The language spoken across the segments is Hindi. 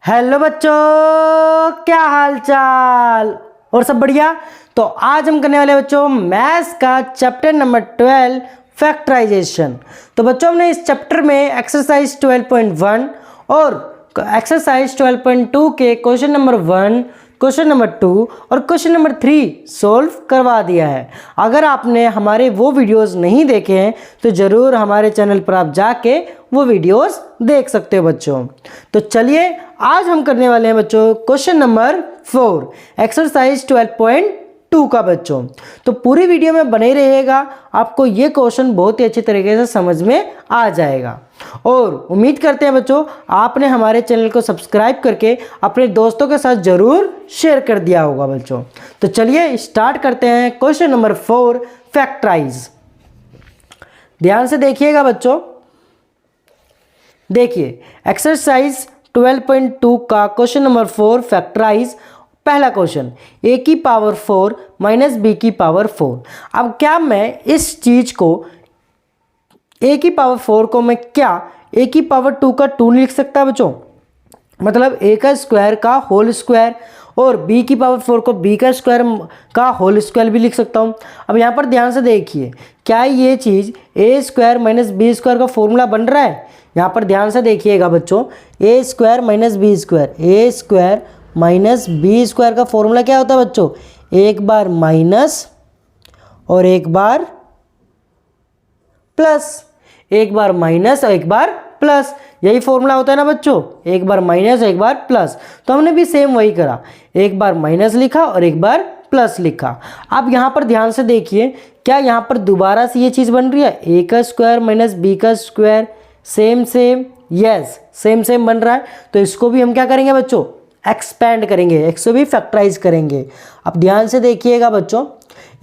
हेलो बच्चों, क्या हाल चाल और सब बढ़िया। तो आज हम करने वाले बच्चों मैथ्स का चैप्टर नंबर 12 फैक्टराइजेशन। तो बच्चों हमने इस चैप्टर में एक्सरसाइज 12.1 और एक्सरसाइज 12.2 के क्वेश्चन नंबर 1, क्वेश्चन नंबर 2 और क्वेश्चन नंबर 3 सोल्व करवा दिया है। अगर आपने हमारे वो वीडियोस नहीं देखे हैं तो ज़रूर हमारे चैनल पर आप जाके वो वीडियोस देख सकते हो बच्चों। तो चलिए आज हम करने वाले हैं बच्चों क्वेश्चन नंबर 4 एक्सरसाइज 12.2 का बच्चों। तो पूरी वीडियो में बने रहिएगा, आपको ये क्वेश्चन बहुत ही अच्छी तरीके से समझ में आ जाएगा। और उम्मीद करते हैं बच्चों आपने हमारे चैनल को सब्सक्राइब करके अपने दोस्तों के साथ जरूर शेयर कर दिया होगा बच्चों। तो चलिए स्टार्ट करते हैं क्वेश्चन नंबर 4 फैक्टराइज। ध्यान से देखिएगा बच्चों। देखिए एक्सरसाइज 12.2 का क्वेश्चन नंबर 4 फैक्टराइज। पहला क्वेश्चन a की पावर 4 माइनस b की पावर 4। अब क्या मैं इस चीज को a की पावर 4 को मैं क्या a की पावर 2 का 2 लिख सकता बच्चों, मतलब a का स्क्वायर का होल स्क्वायर, और b की पावर 4 को b का स्क्वायर का होल स्क्वायर भी लिख सकता हूँ। अब यहाँ पर ध्यान से देखिए, क्या ये चीज़ a square minus B square का फॉर्मूला बन रहा है। यहाँ पर ध्यान से देखिएगा बच्चों, a square minus B square, a square minus B square का फॉर्मूला क्या होता है बच्चों, एक बार माइनस और एक बार प्लस, एक बार माइनस और एक बार प्लस, यही फॉर्मूला होता है ना बच्चों, एक बार माइनस एक बार प्लस। तो हमने भी सेम वही करा, एक बार माइनस लिखा और एक बार प्लस लिखा। अब यहाँ पर ध्यान से देखिए, क्या यहाँ पर दोबारा से ये चीज़ बन रही है, a का स्क्वायर माइनस b का square, same same, yes same same बन रहा है। तो इसको भी हम क्या करेंगे बच्चों, एक्सपेंड करेंगे, इसको भी फैक्टराइज करेंगे। अब ध्यान से देखिएगा बच्चों,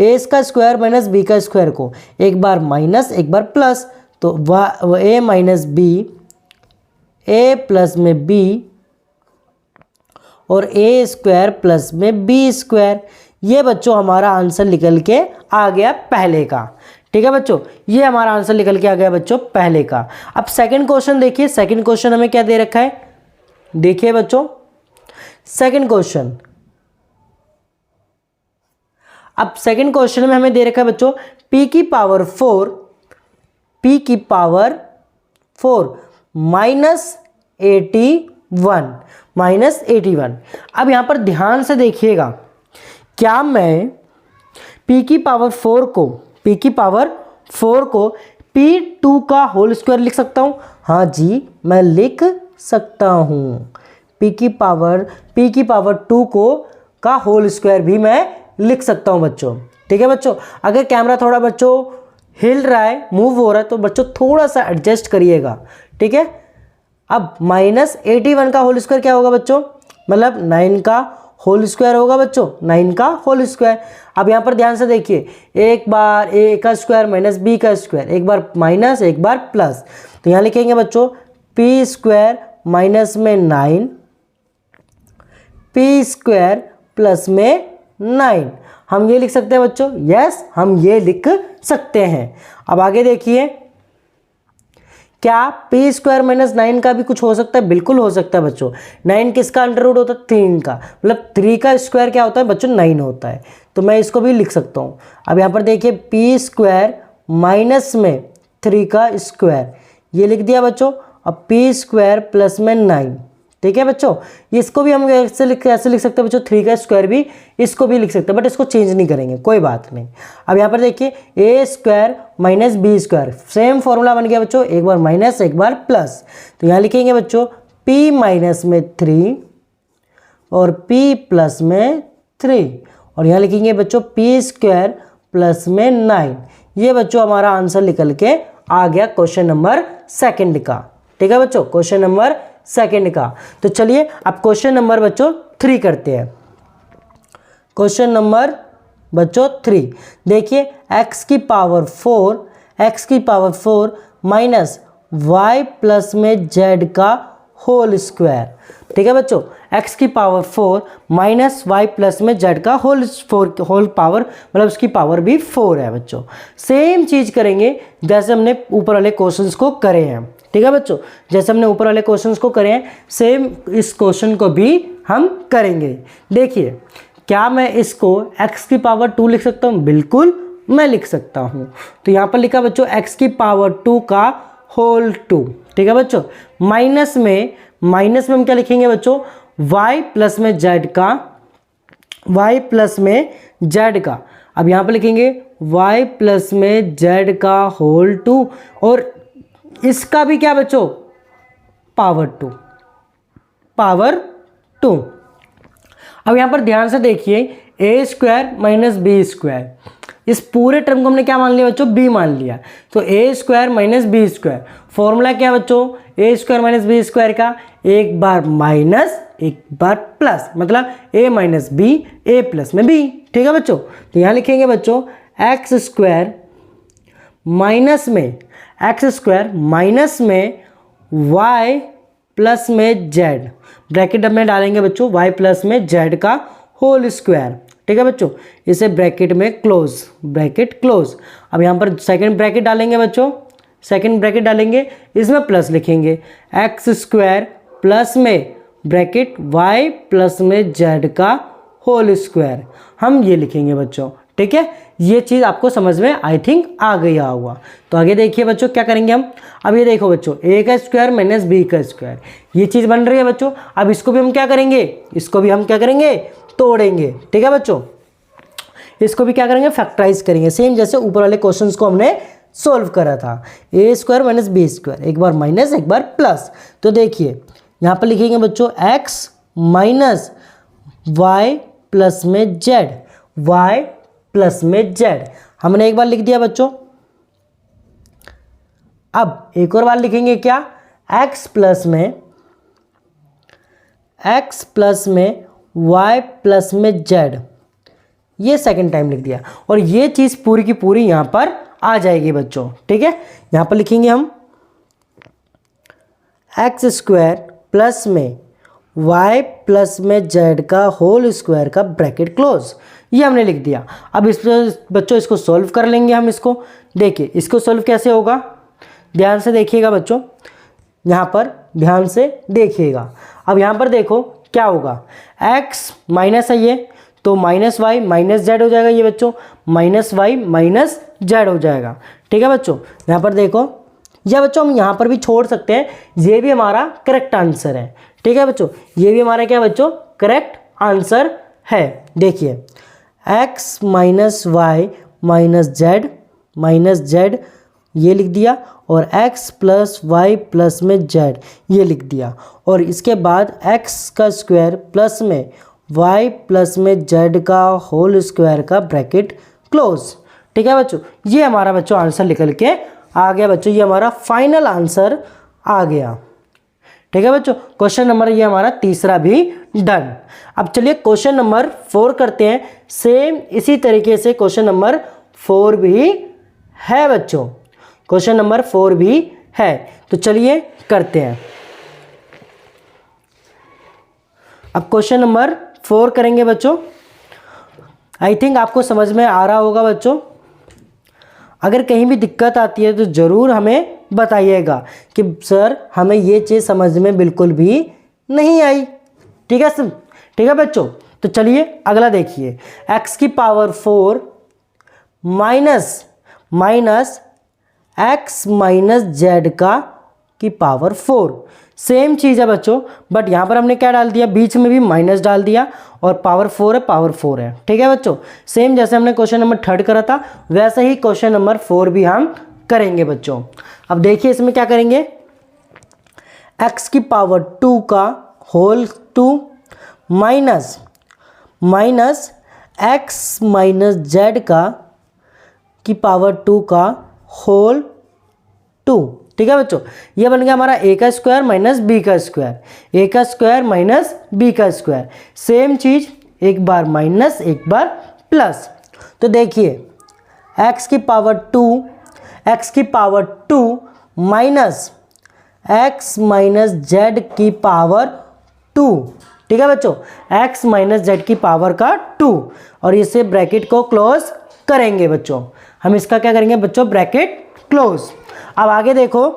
a का स्क्वायर माइनस b का स्क्वायर को एक बार माइनस एक बार प्लस, तो a minus B, a plus में b और a स्क्वायर प्लस में b स्क्वायर। ये बच्चों हमारा आंसर निकल के आ गया पहले का। ठीक है बच्चों, ये हमारा आंसर निकल के आ गया बच्चों पहले का। अब सेकंड क्वेश्चन देखिए, सेकंड क्वेश्चन हमें क्या दे रखा है, देखिए बच्चों सेकंड क्वेश्चन। अब सेकंड क्वेश्चन में हमें दे रखा है बच्चों p की पावर 4 माइनस 81। अब यहां पर ध्यान से देखिएगा, क्या मैं p की पावर 4 को p2 का होल स्क्वायर लिख सकता हूं। हाँ जी मैं लिख सकता हूं, p की पावर 2 को का होल स्क्वायर भी मैं लिख सकता हूं बच्चों। ठीक है बच्चों, अगर कैमरा थोड़ा बच्चों हिल रहा है, मूव हो रहा है, तो बच्चों थोड़ा सा एडजस्ट करिएगा। ठीक है, अब माइनस 81 का होल स्क्वायर क्या होगा बच्चों, मतलब 9 का होल स्क्वायर होगा बच्चों, 9 का होल स्क्वायर। अब यहाँ पर ध्यान से देखिए, एक बार a का स्क्वायर माइनस b का स्क्वायर, एक बार माइनस एक बार प्लस, तो यहाँ लिखेंगे बच्चों p स्क्वायर माइनस में 9, p स्क्वायर प्लस में 9। हम ये लिख सकते हैं बच्चों, यस हम ये लिख सकते हैं। अब आगे देखिए, क्या p स्क्वायर माइनस 9 का भी कुछ हो सकता है, बिल्कुल हो सकता है बच्चों। 9 किसका अंडर रूट होता है, 3 का, मतलब 3 का स्क्वायर क्या होता है बच्चों, 9 होता है। तो मैं इसको भी लिख सकता हूँ। अब यहाँ पर देखिए p स्क्वायर माइनस में 3 का स्क्वायर, ये लिख दिया बच्चों। अब p स्क्वायर प्लस में 9। ठीक है बच्चों, इसको भी हम ऐसे लिख सकते हैं बच्चों, 3 का स्क्वायर भी इसको भी लिख सकते हैं, बट इसको चेंज नहीं करेंगे, कोई बात नहीं। अब यहाँ पर देखिए a square minus B square, same formula बन गया बच्चों, एक बार माइनस एक बार प्लस। तो यहाँ लिखेंगे बच्चों p माइनस में 3 और p प्लस में 3, और यहाँ लिखेंगे बच्चों p स्क्वायर प्लस में 9। ये बच्चों हमारा आंसर निकल के आ गया क्वेश्चन नंबर सेकेंड का। ठीक है बच्चों, क्वेश्चन नंबर सेकेंड का। तो चलिए अब क्वेश्चन नंबर बच्चों 3 करते हैं। क्वेश्चन नंबर बच्चों 3 देखिए, x की पावर 4 माइनस y प्लस में z का होल स्क्वायर। ठीक है बच्चों, x की पावर 4 माइनस y प्लस में z का होल पावर, मतलब उसकी पावर भी 4 है बच्चों। सेम चीज़ करेंगे जैसे हमने ऊपर वाले क्वेश्चंस को करे हैं। ठीक है बच्चों, जैसे हमने ऊपर वाले क्वेश्चंस को करे हैं सेम इस क्वेश्चन को भी हम करेंगे। देखिए क्या मैं इसको x की पावर 2 लिख सकता हूँ? बिल्कुल मैं लिख सकता हूँ। तो यहाँ पर लिखा बच्चों x की पावर 2 का होल 2, ठीक है बच्चों। माइनस में हम क्या लिखेंगे बच्चों? y प्लस में z का, अब यहाँ पर लिखेंगे y प्लस में z का होल 2 और इसका भी क्या बच्चों? पावर 2। अब यहाँ पर ध्यान से देखिए a square minus B square, इस पूरे टर्म को हमने क्या मान लिया बच्चों? b मान लिया। तो a square minus B square, formula क्या बच्चों? a square minus B square का एक बार माइनस एक बार प्लस, मतलब a minus B a plus में b, ठीक है बच्चों। तो यहाँ लिखेंगे बच्चों एक्स स्क्वायर माइनस में y प्लस में z, ब्रैकेट में डालेंगे बच्चों y प्लस में z का होल स्क्वायर, ठीक है बच्चों। इसे ब्रैकेट में क्लोज। अब यहाँ पर सेकंड ब्रैकेट डालेंगे बच्चों, इसमें प्लस लिखेंगे एक्स स्क्वायर प्लस में ब्रैकेट y प्लस में z का होल स्क्वायर, हम ये लिखेंगे बच्चों, ठीक है। ये चीज़ आपको समझ में आई थिंक आ गया होगा। तो आगे देखिए बच्चों क्या करेंगे हम। अब ये देखो बच्चों a का स्क्वायर माइनस b का स्क्वायर, ये चीज़ बन रही है बच्चों। अब इसको भी हम क्या करेंगे? तोड़ेंगे, ठीक है बच्चों। इसको भी क्या करेंगे? फैक्टराइज करेंगे, सेम जैसे ऊपर वाले क्वेश्चंस को हमने सोल्व करा था। a square minus B square, एक बार माइनस एक बार प्लस। तो देखिए यहाँ पर लिखेंगे बच्चों x माइनस y प्लस में z, हमने एक बार लिख दिया बच्चों। अब एक और बार लिखेंगे क्या? x प्लस में y प्लस में z, ये सेकंड टाइम लिख दिया और ये चीज़ पूरी की पूरी यहाँ पर आ जाएगी बच्चों, ठीक है। यहाँ पर लिखेंगे हम एक्स स्क्वायर प्लस में y प्लस में z का होल स्क्वायर का ब्रैकेट क्लोज, ये हमने लिख दिया। अब इस बच्चों इसको सॉल्व कर लेंगे हम। इसको देखिए, इसको सॉल्व कैसे होगा, ध्यान से देखिएगा बच्चों, यहाँ पर ध्यान से देखिएगा। अब यहाँ पर देखो क्या होगा, x माइनस है ये, तो माइनस वाई माइनस जेड हो जाएगा ये बच्चों, माइनस वाई माइनस जेड हो जाएगा, ठीक है बच्चों। यहाँ पर देखो, या बच्चों हम यहाँ पर भी छोड़ सकते हैं, ये भी हमारा करेक्ट आंसर है, ठीक है बच्चों। ये भी हमारा क्या बच्चों? करेक्ट आंसर है। देखिए x minus Y minus Z ये लिख दिया और x प्लस वाई प्लस में z ये लिख दिया और इसके बाद x का स्क्वायर प्लस में y प्लस में z का होल स्क्वायर का ब्रैकेट क्लोज, ठीक है बच्चों। ये हमारा बच्चों आंसर निकल के आ गया बच्चों, ये हमारा फाइनल आंसर आ गया, ठीक है बच्चों। क्वेश्चन नंबर ये हमारा तीसरा भी डन। अब चलिए क्वेश्चन नंबर 4 करते हैं। सेम इसी तरीके से क्वेश्चन नंबर 4 भी है बच्चों, क्वेश्चन नंबर 4 भी है, तो चलिए करते हैं। अब क्वेश्चन नंबर 4 करेंगे बच्चों। आई थिंक आपको समझ में आ रहा होगा बच्चों। अगर कहीं भी दिक्कत आती है तो ज़रूर हमें बताइएगा कि सर हमें ये चीज़ समझ में बिल्कुल भी नहीं आई, ठीक है सर, ठीक है बच्चों। तो चलिए अगला देखिए, x की power 4 minus x minus Z का की पावर 4, सेम चीज़ है बच्चों, बट यहाँ पर हमने क्या डाल दिया, बीच में भी माइनस डाल दिया और पावर 4 है, ठीक है बच्चों। सेम जैसे हमने क्वेश्चन नंबर 3 करा था वैसे ही क्वेश्चन नंबर 4 भी हम करेंगे बच्चों। अब देखिए इसमें क्या करेंगे, x की पावर 2 का whole 2 minus x minus Z का की पावर 2 का होल 2, ठीक है बच्चों। ये बन गया हमारा a का स्क्वायर माइनस b का स्क्वायर, a का स्क्वायर माइनस b का स्क्वायर, सेम चीज, एक बार माइनस एक बार प्लस। तो देखिए x की power 2 minus x minus Z की पावर 2, ठीक है बच्चों, x माइनस जेड की पावर का 2 और इसे ब्रैकेट को क्लोज करेंगे बच्चों। हम इसका क्या करेंगे बच्चों, ब्रैकेट क्लोज। अब आगे देखो,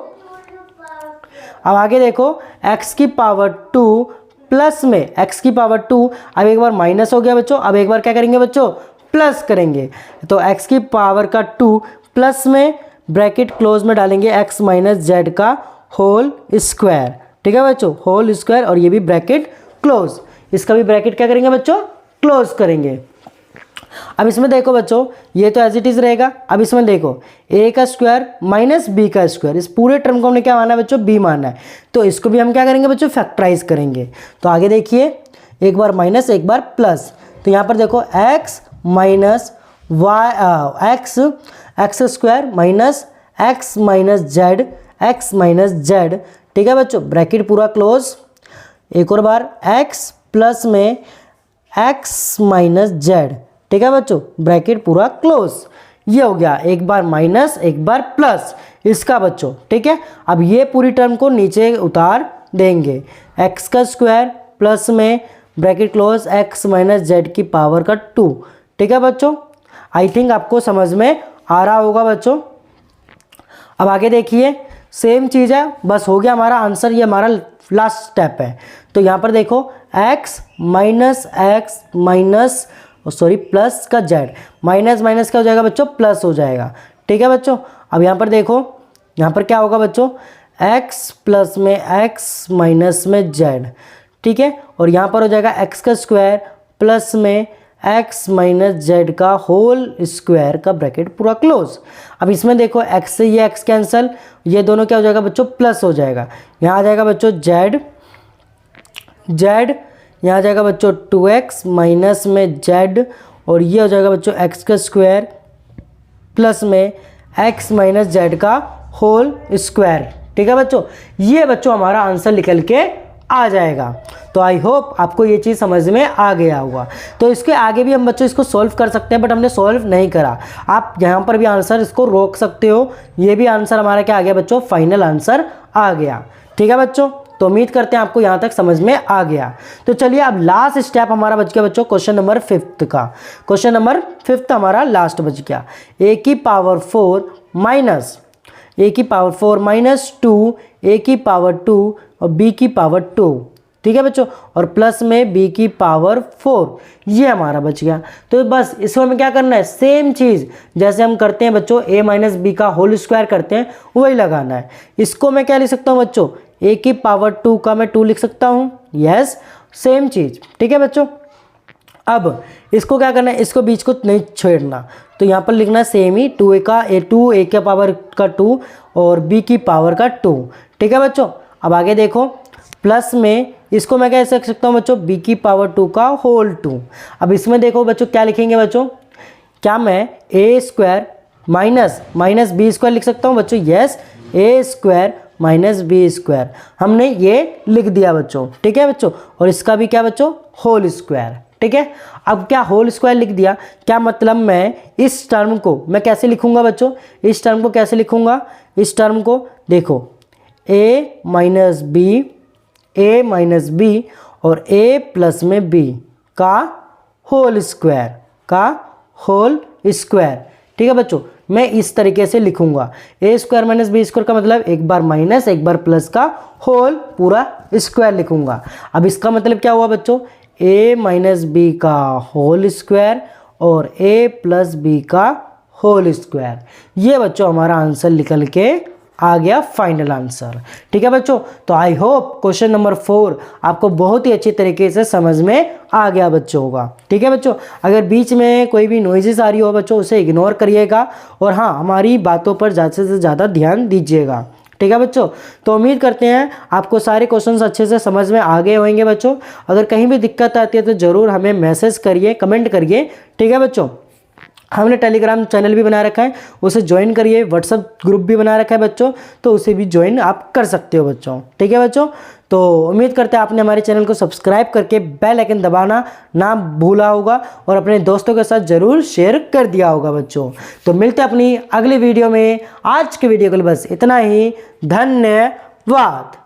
अब आगे देखो x की पावर 2 प्लस में x की पावर 2, अब एक बार माइनस हो गया बच्चों, अब एक बार क्या करेंगे बच्चों प्लस करेंगे। तो x की पावर का 2 प्लस में ब्रैकेट क्लोज में डालेंगे x माइनस जेड का होल स्क्वायर, ठीक है बच्चों, होल स्क्वायर, और ये भी ब्रैकेट क्लोज, इसका भी ब्रैकेट क्या करेंगे बच्चों क्लोज करेंगे। अब इसमें देखो बच्चों ये तो एज इट इज रहेगा। अब इसमें देखो a का स्क्वायर माइनस b का स्क्वायर, इस पूरे टर्म को हमने क्या माना है बच्चों b माना है, तो इसको भी हम क्या करेंगे बच्चों फैक्टराइज करेंगे। तो आगे देखिए एक बार माइनस एक बार प्लस, तो यहाँ पर देखो x minus x square minus x minus Z, x minus Z, ठीक है बच्चों, ब्रैकेट पूरा क्लोज। एक और बार x प्लस में x माइनस जेड, ठीक है बच्चों, ब्रैकेट पूरा क्लोज। ये हो गया एक बार माइनस एक बार प्लस इसका बच्चों, ठीक है। अब ये पूरी टर्म को नीचे उतार देंगे, x का स्क्वायर प्लस में bracket close x minus Z की पावर का 2, ठीक है बच्चों। आई थिंक आपको समझ में आ रहा होगा बच्चों। अब आगे देखिए सेम चीज़ है, बस हो गया हमारा आंसर, ये हमारा लास्ट स्टेप है। तो यहाँ पर देखो x minus x minus sorry plus का z, माइनस माइनस क्या हो जाएगा बच्चों प्लस हो जाएगा, ठीक है बच्चों। अब यहाँ पर देखो यहाँ पर क्या होगा बच्चों x प्लस में x माइनस में z, ठीक है, और यहाँ पर हो जाएगा x का स्क्वायर प्लस में x माइनस जेड का होल स्क्वायर का ब्रैकेट पूरा क्लोज। अब इसमें देखो x से ये x कैंसिल, ये दोनों क्या हो जाएगा बच्चों प्लस हो जाएगा, यहाँ आ जाएगा बच्चों z, यहाँ आ जाएगा बच्चों 2x माइनस में z, और ये हो जाएगा बच्चों x का स्क्वायर प्लस में x माइनस जेड का होल स्क्वायर, ठीक है बच्चों। ये बच्चों हमारा आंसर निकल के आ जाएगा। तो आई होप आपको ये चीज़ समझ में आ गया होगा। तो इसके आगे भी हम बच्चों इसको सॉल्व कर सकते हैं, बट हमने सॉल्व नहीं करा। आप यहाँ पर भी आंसर इसको रोक सकते हो, ये भी आंसर हमारा क्या आ गया बच्चों फाइनल आंसर आ गया, ठीक है बच्चों। तो उम्मीद करते हैं आपको यहाँ तक समझ में आ गया। तो चलिए अब लास्ट स्टेप हमारा बच गया बच्चों क्वेश्चन नंबर 5 का। क्वेश्चन नंबर 5 हमारा लास्ट बच गया, a की पावर 4 माइनस a की पावर 4 माइनस 2 a की पावर 2 और b की पावर 2, ठीक है बच्चों, और प्लस में b की पावर 4, ये हमारा बच गया। तो बस इसको हमें क्या करना है, सेम चीज़ जैसे हम करते हैं बच्चों a माइनस बी का होल स्क्वायर करते हैं वही लगाना है। इसको मैं क्या लिख सकता हूँ बच्चों a की पावर 2 का मैं 2 लिख सकता हूँ, यस सेम चीज़, ठीक है बच्चों। अब इसको क्या करना है, इसको बीच को नहीं छेड़ना, तो यहाँ पर लिखना है सेम ही 2a का a के पावर का 2 और b की पावर का 2, ठीक है बच्चों। अब आगे देखो प्लस में इसको मैं क्या लिख सकता हूँ बच्चों b की पावर 2 का होल 2। अब इसमें देखो बच्चों क्या लिखेंगे बच्चों, क्या मैं a square minus B square लिख सकता हूँ बच्चों, yes a square minus B square, हमने ये लिख दिया बच्चों, ठीक है बच्चों। और इसका भी क्या बच्चों होल स्क्वायर, ठीक है। अब क्या होल स्क्वायर लिख दिया, क्या मतलब मैं इस टर्म को मैं कैसे लिखूंगा बच्चों, इस टर्म को कैसे लिखूंगा, इस टर्म को देखो a माइनस बी और a प्लस में b का होल स्क्वायर, ठीक है बच्चों। मैं इस तरीके से लिखूंगा, a square minus B square का मतलब एक बार माइनस एक बार प्लस का होल पूरा स्क्वायर लिखूंगा। अब इसका मतलब क्या हुआ बच्चों, a माइनस बी का होल स्क्वायर और a प्लस बी का होल स्क्वायर, ये बच्चों हमारा आंसर निकल के आ गया फाइनल आंसर, ठीक है बच्चों। तो आई होप क्वेश्चन नंबर 4 आपको बहुत ही अच्छी तरीके से समझ में आ गया बच्चों होगा, ठीक है बच्चों। अगर बीच में कोई भी नॉइजेस आ रही हो बच्चों उसे इग्नोर करिएगा, और हाँ हमारी बातों पर ज़्यादा से ज़्यादा ध्यान दीजिएगा, ठीक है बच्चों। तो उम्मीद करते हैं आपको सारे क्वेश्चंस अच्छे से समझ में आ गए होंगे बच्चों। अगर कहीं भी दिक्कत आती है तो ज़रूर हमें मैसेज करिए, कमेंट करिए, ठीक है बच्चों। हमने टेलीग्राम चैनल भी बना रखा है, उसे ज्वाइन करिए, व्हाट्सअप ग्रुप भी बना रखा है बच्चों, तो उसे भी ज्वाइन आप कर सकते हो बच्चों, ठीक है बच्चों। तो उम्मीद करते हैं आपने हमारे चैनल को सब्सक्राइब करके बेल आइकन दबाना ना भूला होगा, और अपने दोस्तों के साथ ज़रूर शेयर कर दिया होगा बच्चों। तो मिलते हैं अपनी अगली वीडियो में, आज के वीडियो के लिए बस इतना ही, धन्यवाद।